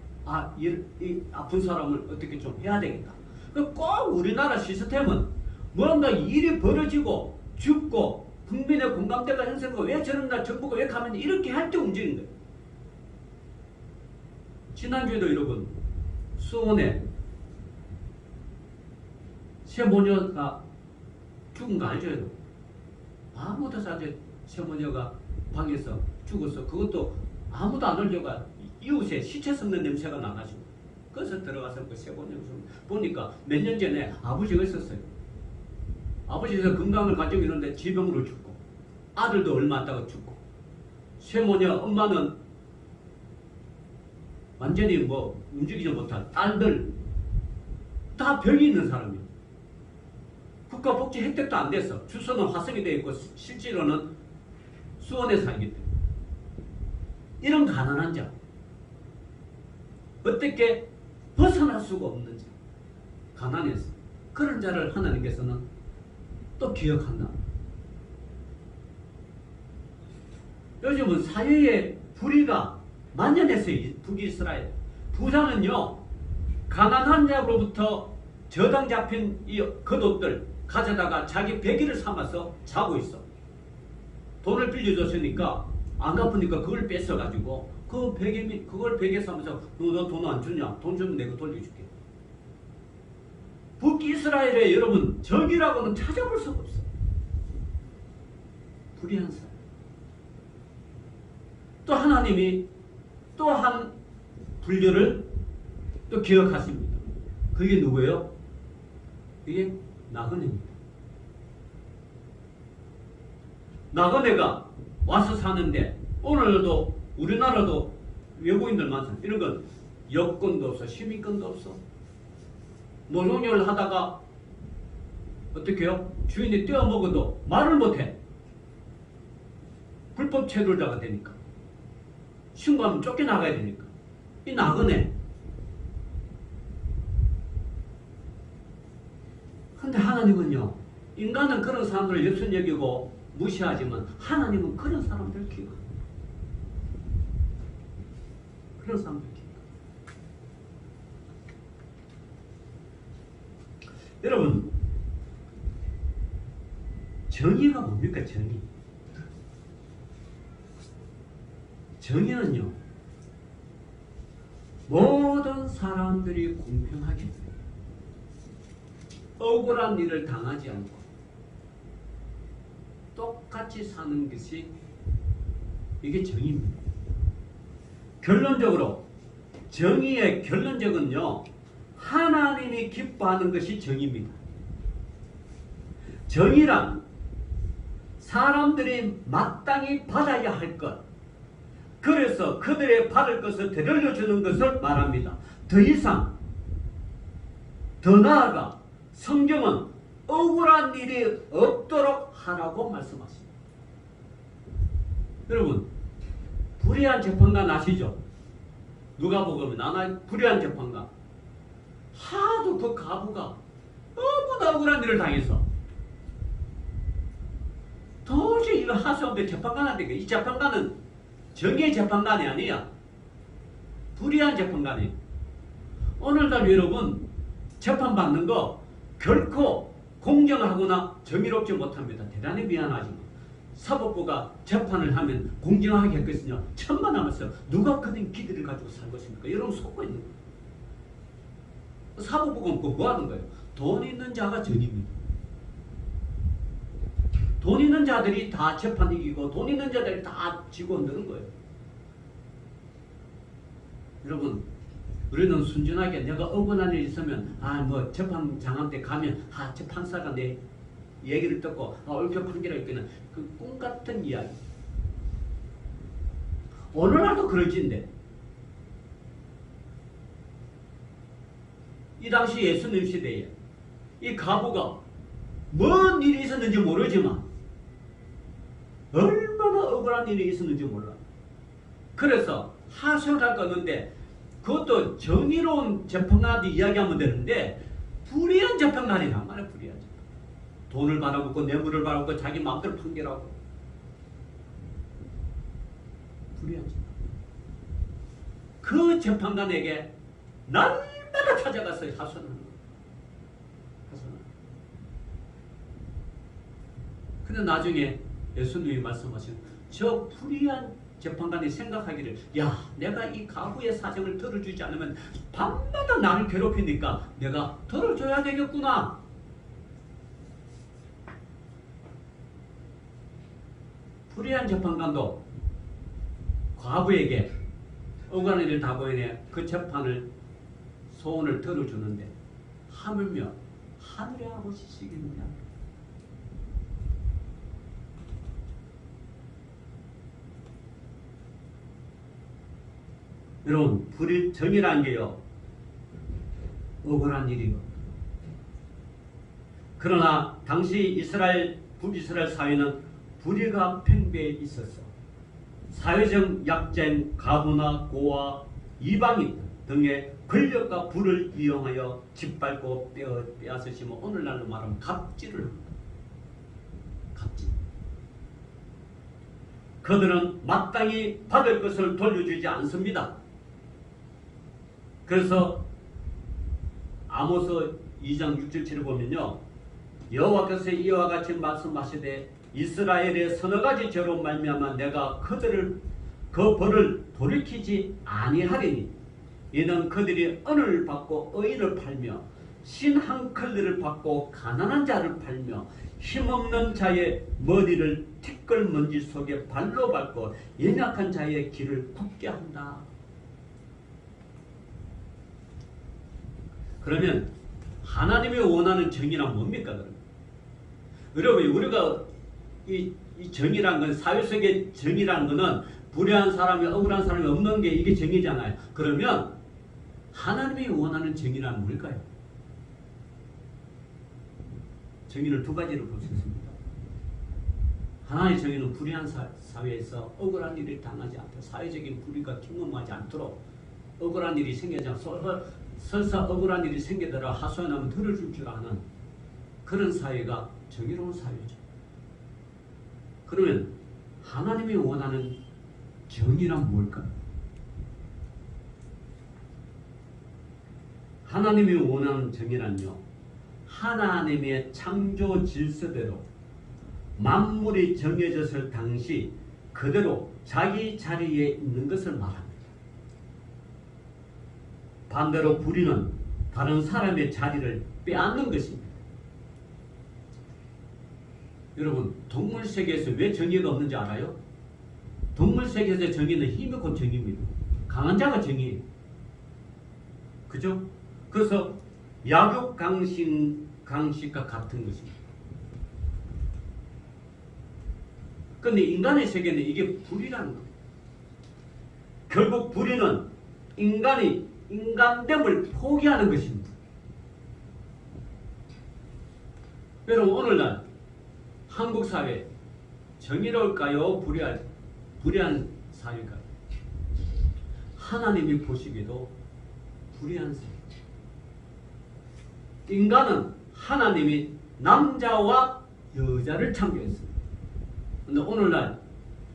이 아픈 사람을 어떻게 좀 해야 되겠다. 꼭 우리나라 시스템은 뭔가 일이 벌어지고 죽고 국민의 공감대가 형성되고 왜 저런 날 정부가 왜 가면 이렇게 할 때 움직이는 거예요. 지난주에도 여러분 수원에 새모녀가 죽은 거 알죠? 여러분? 아무도 사실 새모녀가 방에서 죽어서 그것도 아무도 안 올려가 이웃에 시체 썩는 냄새가 나가지고 그래서 들어가서 그 새모녀 보니까 몇 년 전에 아버지가 있었어요. 아버지가 건강을 가지고 있는데 지병으로 죽고 아들도 얼마 안 있다가 죽고 새모녀 엄마는 완전히 뭐 움직이지 못한 딸들 다 병이 있는 사람이에요. 국가복지 혜택도 안 됐어. 주소는 화성이 되어 있고 실제로는 수원에 살기 때문에 이런 가난한 자 어떻게 벗어날 수가 없는 자 가난해서 그런 자를 하나님께서는 또 기억한다. 요즘은 사회의 불의가 만연했어요. 북이스라엘. 부자는요 가난한 자로부터 저당 잡힌 이 겉옷들 가져다가 자기 베개를 삼아서 자고 있어. 돈을 빌려줬으니까 안 갚으니까 그걸 뺏어가지고 그걸 베개 삼아서 너 돈 안 주냐? 돈 주면 내가 돌려줄게. 북이스라엘에 여러분 적이라고는 찾아볼 수가 없어. 불의한 사람. 또 하나님이 또 한 분류를 또 기억하십니다. 그게 누구예요? 그게 나그네입니다. 나그네가 와서 사는데 오늘도 우리나라도 외국인들 많잖아요. 이런 건 여권도 없어. 시민권도 없어. 노동요를 하다가 어떻게 해요? 주인이 떼어먹어도 말을 못해. 불법 체류자가 되니까. 신고하면 쫓겨나가야 되니까. 이 나그네. 근데 하나님은요. 인간은 그런 사람들을 역순 여기고 무시하지만 하나님은 그런 사람들을 기억합니다. 그런 사람들 기억. 여러분 정의가 뭡니까? 정의는요 모든 사람들이 공평하게 억울한 일을 당하지 않고 똑같이 사는 것이 이게 정의입니다. 결론적으로 정의의 결론적은요 하나님이 기뻐하는 것이 정의입니다. 정의란 사람들이 마땅히 받아야 할 것, 그래서 그들의 받을 것을 되돌려주는 것을 말합니다. 더 이상, 더 나아가 성경은 억울한 일이 없도록 하라고 말씀하십니다. 여러분, 불의한 재판관 아시죠? 누가복음에 나나 불의한 재판관. 하도 그 가부가 너무나 억울한 일을 당해서 도저히 이거 할 수 없는데 재판관한테 이 재판관은 정의의 재판관이 아니야. 불의한 재판관이에요. 오늘날 여러분 재판받는 거 결코 공정하거나 정의롭지 못합니다. 대단히 미안하지만 사법부가 재판을 하면 공정하게 했겠으냐 천만하면서 누가 그런 기대를 가지고 살 것입니까? 여러분 속고 있는 거예요. 사법부가 뭐 하는 거예요? 돈 있는 자가 정의입니다. 돈 있는 자들이 다 재판 이기고 돈 있는 자들이 다 지고 흔드는 거예요. 여러분, 우리는 순전하게 내가 억울한 일 있으면 뭐 재판장한테 가면 저 판사가 내 얘기를 듣고 옳게 판결했기는 그 꿈 같은 이야기. 오늘날도 그러지인데 이 당시 예수님 시대에 이 가부가 뭔 일이 있었는지 모르지만 얼마나 억울한 일이 있었는지 몰라. 그래서 하소연할 거 없는데 그것도 정의로운 재판관한테 이야기하면 되는데 불의한 재판관이란 말이야. 불의한 재판. 돈을 받아먹고 뇌물을 받아먹고 자기 마음대로 판결하고 불의한 재판. 그 재판관에게 날마다 찾아갔어요. 하소연을. 근데 나중에 예수님이 말씀하신 저 불의한 재판관이 생각하기를 내가 이 가부의 사정을 들어주지 않으면 밤마다 나를 괴롭히니까 내가 들어줘야 되겠구나. 불의한 재판관도 과부에게 억울한 일을 다 보이네 그 재판을 소원을 들어주는데 하물며 하늘의 아버지시겠느냐. 여러분, 정의란 게요 억울한 일이요. 그러나 당시 북이스라엘 사회는 불의가 팽배해 있었어. 사회적 약자인 가부나 고아, 이방인 등의 권력과 부를 이용하여 짓밟고 빼앗으시면 오늘날로 말하면 갑질을 합니다. 갑질. 그들은 마땅히 받을 것을 돌려주지 않습니다. 그래서 아모스 2장 6절 7을 보면요. 여호와께서 이와 같이 말씀하시되 이스라엘의 서너 가지 죄로 말미암아 내가 그 벌을 돌이키지 아니하리니 이는 그들이 언을 받고 의인을 팔며 신 한 컬레를 받고 가난한 자를 팔며 힘없는 자의 머리를 티끌먼지 속에 발로 밟고 연약한 자의 길을 굽게 한다. 그러면 하나님이 원하는 정의란 뭡니까? 여러분, 우리가 이 정의란 건, 사회 속의 정의라는 거는 불의한 사람이 억울한 사람이 없는 게 이게 정의잖아요. 그러면 하나님이 원하는 정의란 뭘까요? 정의를 두 가지로 볼 수 있습니다. 하나의 정의는 불의한 사회에서 억울한 일을 당하지 않도록, 사회적인 불의가 경험하지 않도록, 억울한 일이 생기지 않도록, 설사 억울한 일이 생기더라 하소연하면 들어줄 줄 아는 그런 사회가 정의로운 사회죠. 그러면 하나님이 원하는 정의란 뭘까요? 하나님이 원하는 정의란요, 하나님의 창조 질서대로 만물이 정해졌을 당시 그대로 자기 자리에 있는 것을 말합니다. 반대로 불의는 다른 사람의 자리를 빼앗는 것입니다. 여러분, 동물 세계에서 왜 정의가 없는지 알아요? 동물 세계에서 정의는 힘이 곧 정의입니다. 강한 자가 정의예요. 그죠? 그래서 약육 강식과 같은 것입니다. 그런데 인간의 세계는 이게 불의라는 거예요. 결국 불의는 인간됨을 포기하는 것입니다. 여러분, 오늘날 한국 사회 정의로울까요? 불의한 사회일까요? 하나님이 보시기에도 불의한 사회. 인간은 하나님이 남자와 여자를 창조했습니다. 그런데 오늘날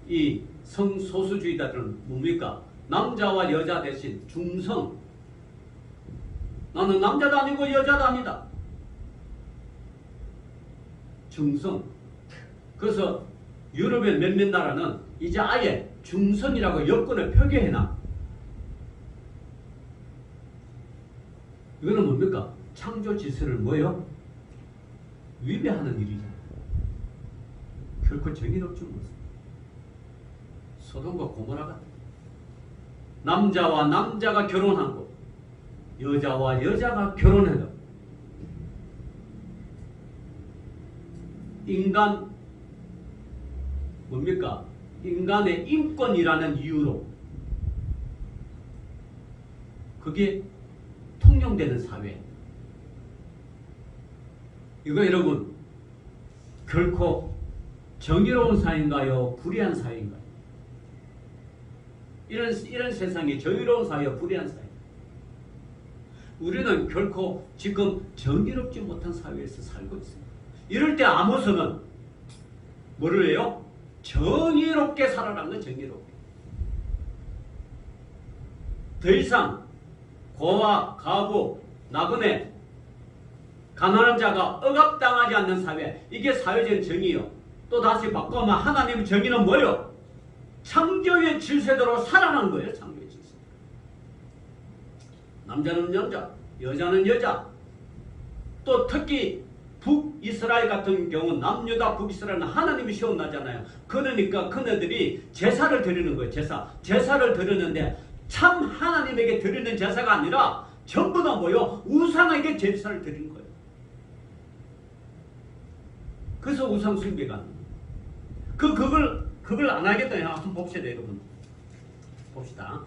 이 성소수주의자들은 뭡니까? 남자와 여자 대신 중성. 나는 남자도 아니고 여자도 아니다. 중성. 그래서 유럽의 몇몇 나라는 이제 아예 중성이라고 여권을 표기해놔. 이거는 뭡니까? 창조 질서를 뭐요? 위배하는 일이잖아요. 결코 정의롭지 못합니다. 소돔과 고모라 같은. 남자와 남자가 결혼하고 여자와 여자가 결혼해도 인간 뭡니까? 인간의 인권이라는 이유로 그게 통용되는 사회. 이거 여러분 결코 정의로운 사회인가요? 불의한 사회인가요? 이런 세상이 정의로운 사회와 불의한 사회. 우리는 결코 지금 정의롭지 못한 사회에서 살고 있습니다. 이럴 때 아모스는 뭐를 해요? 정의롭게 살아라는 정의롭게. 더 이상 고아, 가부, 나그네, 가난한 자가 억압당하지 않는 사회. 이게 사회적인 정의요. 또 다시 바꾸면 하나님의 정의는 뭐예요? 창조의 질서대로 살아난 거예요. 창조의 질서. 남자는 남자, 여자는 여자. 또 특히 북이스라엘 같은 경우는 남유다 북이스라엘은 하나님이 시험나잖아요. 그러니까 그네들이 제사를 드리는 거예요. 제사를 드리는데 참 하나님에게 드리는 제사가 아니라 전부 다 뭐요? 우상에게 제사를 드리는 거예요. 그래서 우상 숭배가 그걸 안 하겠다. 한번 봅시다, 여러분. 봅시다.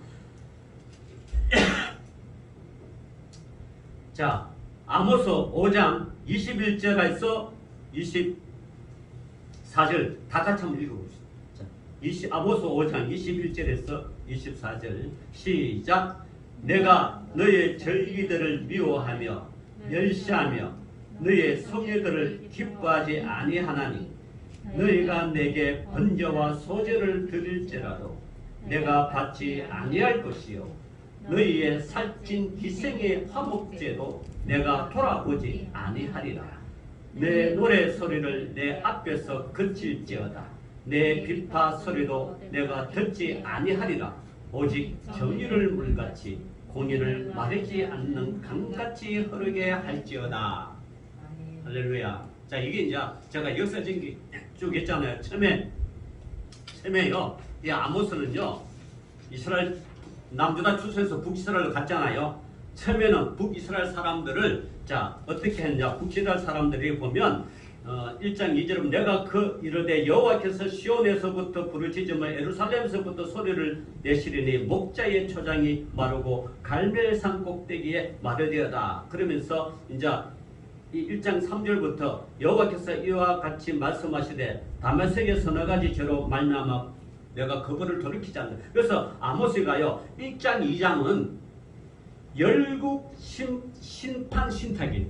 자, 아모스 5장 21절에서 24절 다 같이 한번 읽어봅시다. 자, 아모스 5장 21절에서 24절 시작. 내가 너의 절기들을 미워하며 멸시하며 너의 성례들을 기뻐하지 아니하나니 너희가 내게 번제와 소제를 드릴지라도 내가 받지 아니할 것이요 너희의 살찐 기생의 화목제도 내가 돌아보지 아니하리라. 내 노래 소리를 내 앞에서 그칠지어다. 내 비파 소리도 내가 듣지 아니하리라. 오직 정의를 물같이 공의를 마르지 않는 강같이 흐르게 할지어다. 할렐루야. 자, 이게 이제 제가 역사적인 쭉 했잖아요. 처음에요. 이 아모스는요, 이스라엘 남주다 출생해서 북이스라엘로 갔잖아요. 처음에는 북이스라엘 사람들을 자 어떻게 했냐? 북이스라엘 사람들이 보면 1장 2절은 내가 그 이르되 여호와께서 시온에서부터 부르짖으며 예루살렘에서부터 소리를 내시리니 목자의 초장이 마르고 갈멜산 꼭대기에 마르되어다. 그러면서 이제 이 1장 3절부터 여호와께서 이와 같이 말씀하시되 다메섹의 서너 가지 죄로 말미암아 내가 그거를 돌이키지 않는다. 그래서 아모스가요 1장 2장은 열국 심판 신탁이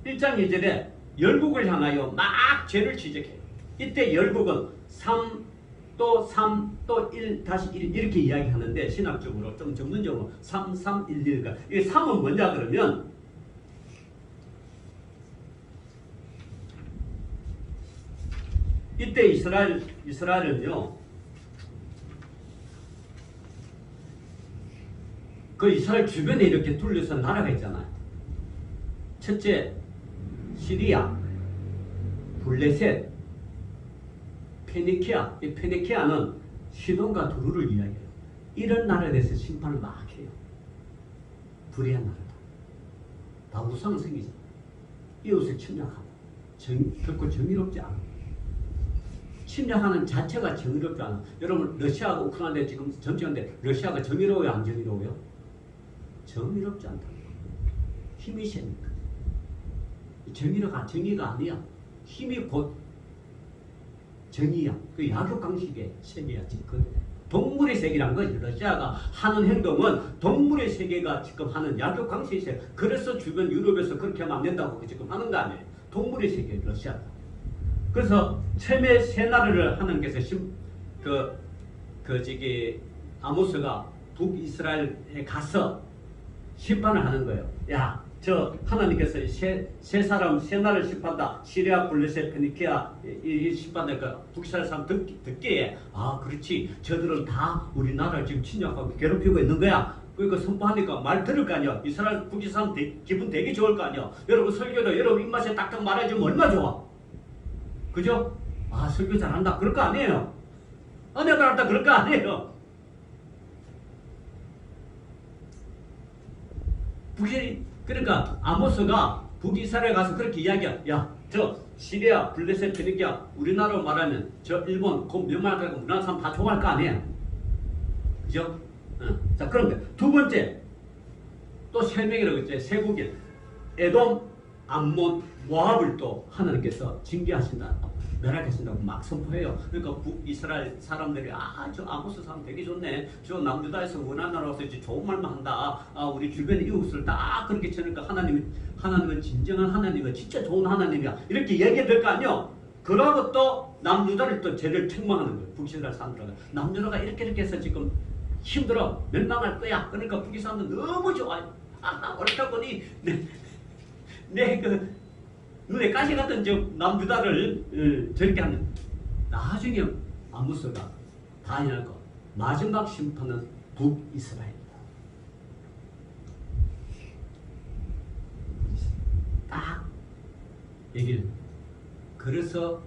1장 2절에 열국을 향하여 막 죄를 지적해요. 이때 열국은 3 또 1 다시 1 이렇게 이야기하는데 신학적으로 좀 전문적으로 3 3 1 1가 이게 3은 뭐냐 그러면 이때 이스라엘은요, 그 이스라엘 주변에 이렇게 둘러싼 나라가 있잖아요. 첫째, 시리아, 블레셋, 페니키아. 이 페니키아는 시돈과 두루를 이야기해요. 이런 나라에 대해서 심판을 막 해요. 불의한 나라다. 다 우상을 생기죠. 이웃을 침략하고, 결코 정의롭지 않아. 침략하는 자체가 정의롭지 않아. 여러분 러시아가 우크라이나에 지금 전쟁인데 러시아가 정의로워요? 안 정의로워요? 정의롭지 않다. 힘이 세니까. 정의가 아니야. 힘이 곧 정의야. 그 약육강식의 세계야. 지금 동물의 세계란 거지. 러시아가 하는 행동은 동물의 세계가 지금 하는 약육강식의 세계. 그래서 주변 유럽에서 그렇게 하면 안 된다고 지금 하는 거 아니에요. 동물의 세계 러시아가. 그래서 처음에 세 나라를 하나님께서 아모스가 북이스라엘에 가서 심판을 하는 거예요. 야, 저 하나님께서 세 나라를 심판다. 시리아, 블레셋, 페니키아 이 심판하니까 북이스라엘 사람 듣기에 아 그렇지. 저들은 다 우리나라를 지금 침략하고 괴롭히고 있는 거야. 그러니까 선포하니까 말 들을 거 아니야. 이스라엘 북이스라엘 기분 되게 좋을 거 아니야. 여러분 설교도 여러분 입맛에 딱딱 말해주면 얼마나 좋아. 그죠? 아 설교 잘한다 그럴 거 아니에요. 은혜 받았다 그럴 거 아니에요. 그러니까 아모스가 북이스라엘에 가서 그렇게 이야기야. 야, 저 시리아, 블레셋, 페니키아, 우리나라로 말하면 저 일본 곧 멸망하고 우리나라 사람 다 좋아할 거 아니야. 그죠? 자, 그런데 두 번째 또 세 명이라고 했죠. 세국인 에돔, 암몬, 모압을 또 하나님께서 징계하신다. 멸하겠습니다고 막 선포해요. 그러니까 북이스라엘 사람들이 저 아모스 사람 되게 좋네. 저 남유다에서 원한 나라 와서 이제 좋은 말만 한다. 우리 주변 이웃을 다 그렇게 쳐니까 하나님은 진정한 하나님이야. 진짜 좋은 하나님이야. 이렇게 얘기해야 될 거 아니요. 그러고 또 남유다를 또 죄를 책망하는 거예요. 북이스라엘 사람들은 남유다가 이렇게 해서 지금 힘들어 멸망할 거야. 그러니까 북이 사람들 너무 좋아요. 옳다 보니 내 눈에 가시 같은 저 남유다를 저렇게 하는. 나중에 아모스가 다니할 거 마지막 심판은 북이스라엘이다. 딱 얘기를. 그래서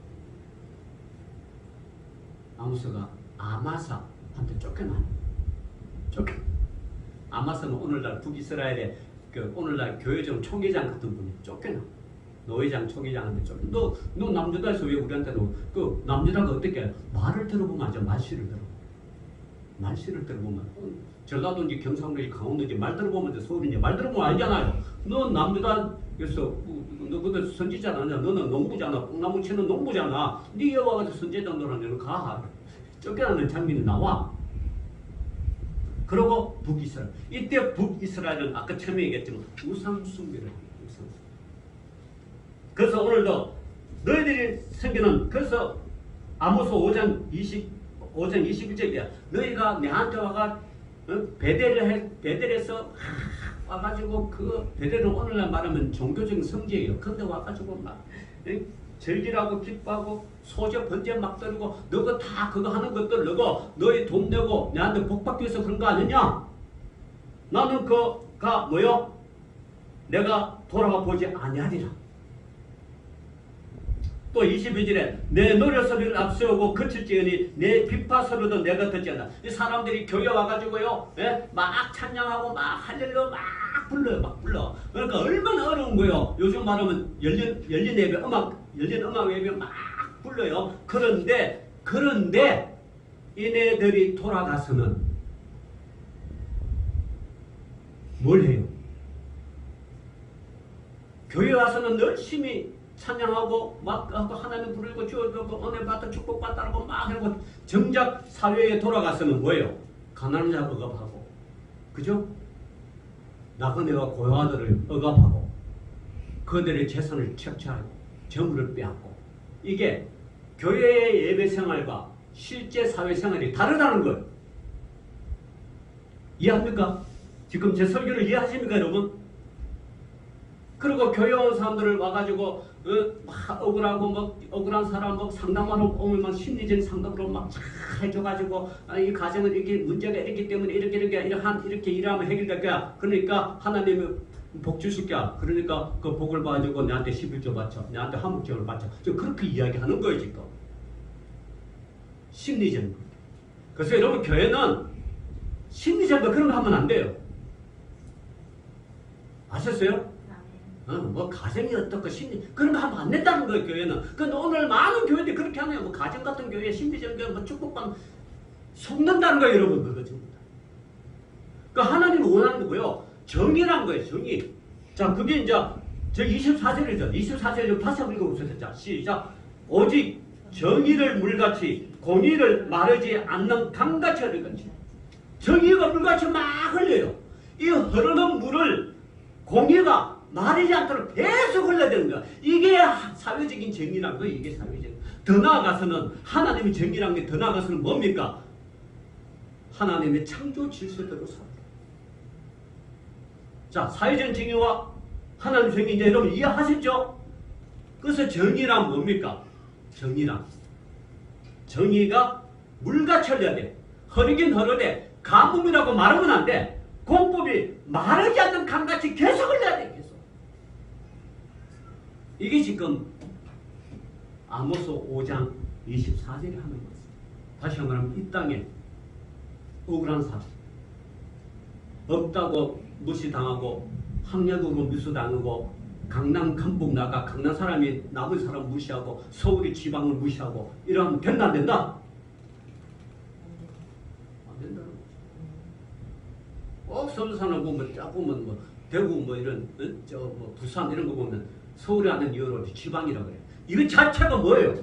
아모스가 아마사한테 쫓겨나요. 아마사는 오늘날 북이스라엘의 오늘날 교회정 총회장 같은 분이 쫓겨나. 노회장, 총회장한테 너 남유다에서 왜 우리한테도 남유다가 어떻게 말을 들어보면 알죠. 말씨를 들어보면 전라도인지 경상도인지 강원도인지 말 들어보면 서울인지 말 들어보면 알잖아요. 너 남유다에서 너 그때 선지자잖아. 너는 농부잖아. 뽕나무 치는 농부잖아. 네 여와가지고 선지자 노라는 가. 쫓겨나는 장면이 나와. 그리고 북이스라엘. 이때 북이스라엘은 아까 처음에 얘기했지만 우상 숭배를 합니다. 그래서 오늘도 너희들이 생기는 그래서 아모스 5장 21절이야. 너희가 내한테 와가 베델에서 와가지고 베델은 오늘날 말하면 종교적인 성지예요. 근데 와가지고 막 절기라고 기뻐하고 소저 번제 막 들고 너가 다 그거 하는 것들 너가 너희 돈 내고 내한테 복 받기 위해서 그런 거 아니냐? 나는 그가 뭐요? 내가 돌아가 보지 아니하리라. 또 22절에 내 노래 소리를 앞세우고 거칠지으니 내 비파 소리도 내가 듣지 않아. 이 사람들이 교회 와가지고요, 막 찬양하고 막 할렐루야 막 불러. 그러니까 얼마나 어려운 거예요. 요즘 말하면 열린 예배 열린 음악 예배 막 불러요. 그런데 이네들이 돌아가서는 뭘 해요? 교회 와서는 열심히 찬양하고 막 하나님 부르고 주어주고 은혜 받다 축복받다라고 막 하고 정작 사회에 돌아가서는 뭐예요? 가난한 자 억압하고, 그죠? 나그네와 고용아들을 억압하고 그들의 재산을 착취하고 재물을 빼앗고. 이게 교회의 예배 생활과 실제 사회 생활이 다르다는 거예요. 이해합니까? 지금 제 설교를 이해하십니까, 여러분? 그리고 교회 온 사람들을 와가지고 막 억울한 사람 상담하러 오면 심리적인 상담으로 막 해줘가지고 이 가정은 이렇게 문제가 있기 때문에 이렇게 일하면 해결될 거야. 그러니까 하나님이 복 주실 거야. 그러니까 그 복을 봐가지고 내한테 11조 바쳐, 내한테 한목적을 바쳐. 그렇게 이야기하는 거예요 지금. 심리적인 거. 그래서 여러분 교회는 심리적인 거 그런 거 하면 안 돼요. 아셨어요? 가정이 어떻고 심리 그런 거 하면 안 된다는 거예요 교회는. 근데 오늘 많은 교회들이 그렇게 하네요. 가정 같은 교회 심리적인 교회 축복받는 속는다는 거예요 여러분. 그거 전부 다. 그러니까 하나님이 원하는 거고요. 정의란 거예요. 정의. 자 그게 이제 저 24절이죠. 24절 좀 다시 한번 읽어보세요. 자 시작. 오직 정의를 물같이 공의를 마르지 않는 강같이 흐르겠지. 정의가 물같이 막 흘려요. 이 흐르는 물을 공의가 마르지 않도록 계속 흘러야 되는 거야. 이게 사회적인 정의란 거예요. 이게 사회적. 더 나아가서는 하나님의 정의란 게 더 나아가서는 뭡니까? 하나님의 창조 질서대로 살아요. 자, 사회적 정의와 하나님의 정의 이제 여러분 이해하셨죠? 그래서 정의란 뭡니까? 정의가 물같이 흘려야 돼. 흐르긴 흐르되 가뭄이라고 말하면 안 돼. 공법이 마르지 않는 강같이 계속 흘러야 돼. 계속. 이게 지금 아모스 5장 24절에 하는 거죠. 다시 말하면 이 땅에 억울한 사람 없다고 무시당하고 학력으로 미수당하고 강남 강북 나가 강남 사람이 남은 사람 무시하고 서울이 지방을 무시하고 이러면 된다 안 된다? 안 된다는 거죠. 꼭 서울 사람 보면 딱 보면 뭐 대구 뭐 이런 저 뭐 부산 이런 거 보면 서울이 아는 이유로 지방이라고 그래요. 이거 자체가 뭐예요?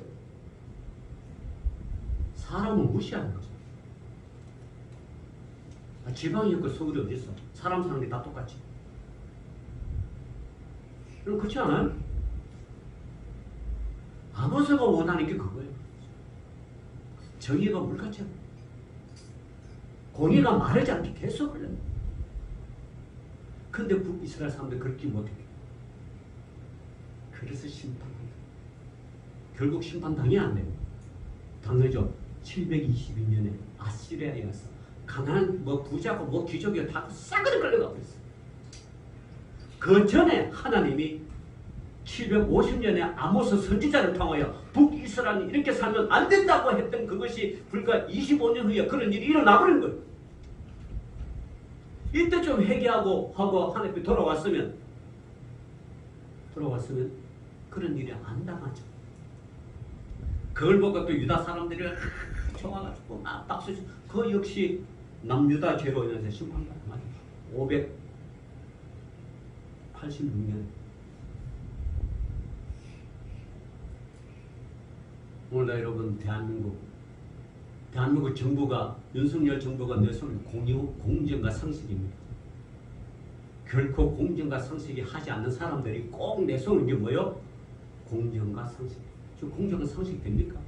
사람을 무시하는 거죠. 지방이 있고 서울이 어디 있어? 사람 사는 게 다 똑같지. 그럼 그렇지 않아요? 아버지가 원하는 게 그거예요. 정의가 물같이 공의가 마르지 않게 계속 흘러요. 근데 북이스라엘 사람들 그렇게 못해요. 그래서 심판합니다. 결국 심판당해 안 돼요. 당하죠. 722년에 아시리아에 가서 가난한 뭐 부자고 뭐 귀족이 다 싸그리 끌려가고 있어요. 그 전에 하나님이 750년에 아모스 선지자를 통하여 북이스라엘이 이렇게 살면 안 된다고 했던 그것이 불과 25년 후에 그런 일이 일어나버린 거예요. 이때 좀 회개하고 하고 하나님께 돌아왔으면 그런 일이 안 당하죠. 그걸 보고 또 유다 사람들이 좋아가지고 막 박수치. 그 역시 남유다 죄로 인해서 심판받아요. 586년. 오늘 여러분 대한민국 정부가 윤석열 정부가 내세운 공정과 상식입니다. 결코 공정과 상식이 하지 않는 사람들이 꼭 내세우는 게 뭐예요? 공정과 상식. 저 공정과 상식 됩니까?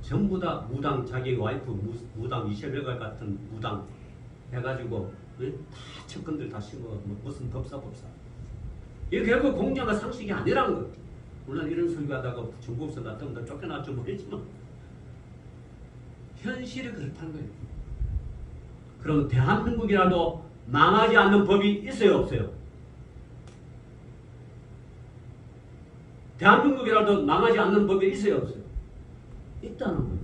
전부 다 무당 자기 와이프 무당 이세벨과 같은 무당 해가지고 다 측근들 다 심어 무슨 법사 이게 결국 공정과 상식이 아니라는 거예요. 물론 이런 설교하다가 정부에서 나타난다 쫓겨났죠 모르지만 현실이 그렇다는 거예요. 그럼 대한민국이라도 망하지 않는 법이 있어요 없어요? 대한민국이라도 망하지 않는 법이 있어요 없어요? 있다는 거예요.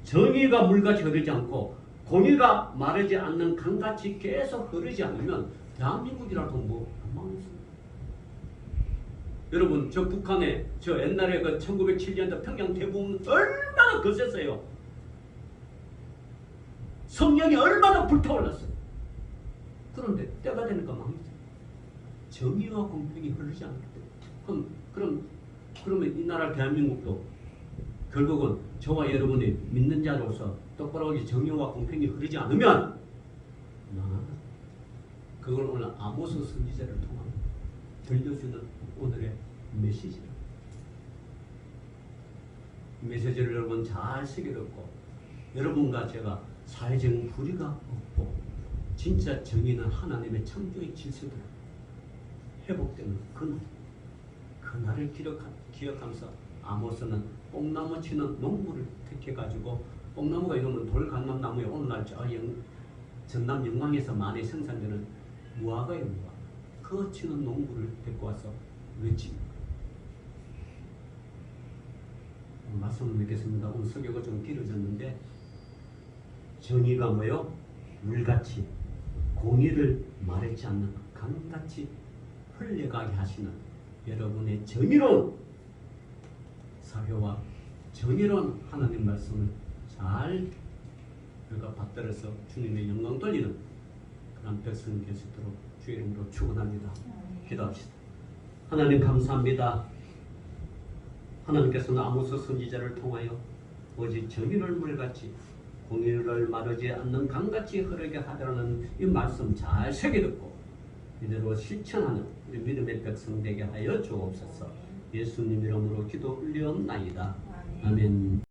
정의가 물같이 흐르지 않고 공의가 마르지 않는 강같이 계속 흐르지 않으면 대한민국이라도 뭐 안 망했습니다. 여러분 저 북한에 저 옛날에 그 1907년도 평양 대부분 얼마나 거셌어요. 성령이 얼마나 불타올랐어요. 그런데 때가 되니까 망했어요. 정의와 공평이 흐르지 않기 때문에. 그러면 이 나라 대한민국도 결국은 저와 여러분이 믿는 자로서 똑바로 정의와 공평이 흐르지 않으면 망한다. 그걸 오늘 아모스 선지자를 통해 들려주는 오늘의 메시지입니다. 이 메시지를 여러분 잘 새겨듣고 여러분과 제가 사회적인 불의가 없고 진짜 정의는 하나님의 창조의 질서대로 회복되는 그날을 기억하면서 아모스는 뽕나무 치는 농부를 택해가지고 뽕나무가 이러면 돌감람나무에 오늘날 전남 영광에서 많이 생산되는 무화과예요. 무화과. 그 치는 농부를 데리고 와서 외칩니다. 말씀을 맺겠습니다. 오늘 설교가 좀 길어졌는데 정의가 뭐요? 물같이 공의를 말했지 않는 강같이 흘려가게 하시는 여러분의 정의로운 사회와 정의로운 하나님 말씀을 잘 우리가 받들어서 주님의 영광 돌리는 그런 백성이 될 수 있도록 주의 이름으로 축원합니다. 기도합시다. 하나님 감사합니다. 하나님께서는 아모스 선지자를 통하여 오직 정의를 물같이 공의를 마르지 않는 강같이 흐르게 하라는 이 말씀 잘 새겨듣고 이대로 실천하는 우리 믿음의 백성 되게 하여 주옵소서. 예수님 이름으로 기도 올리옵나이다. 아멘.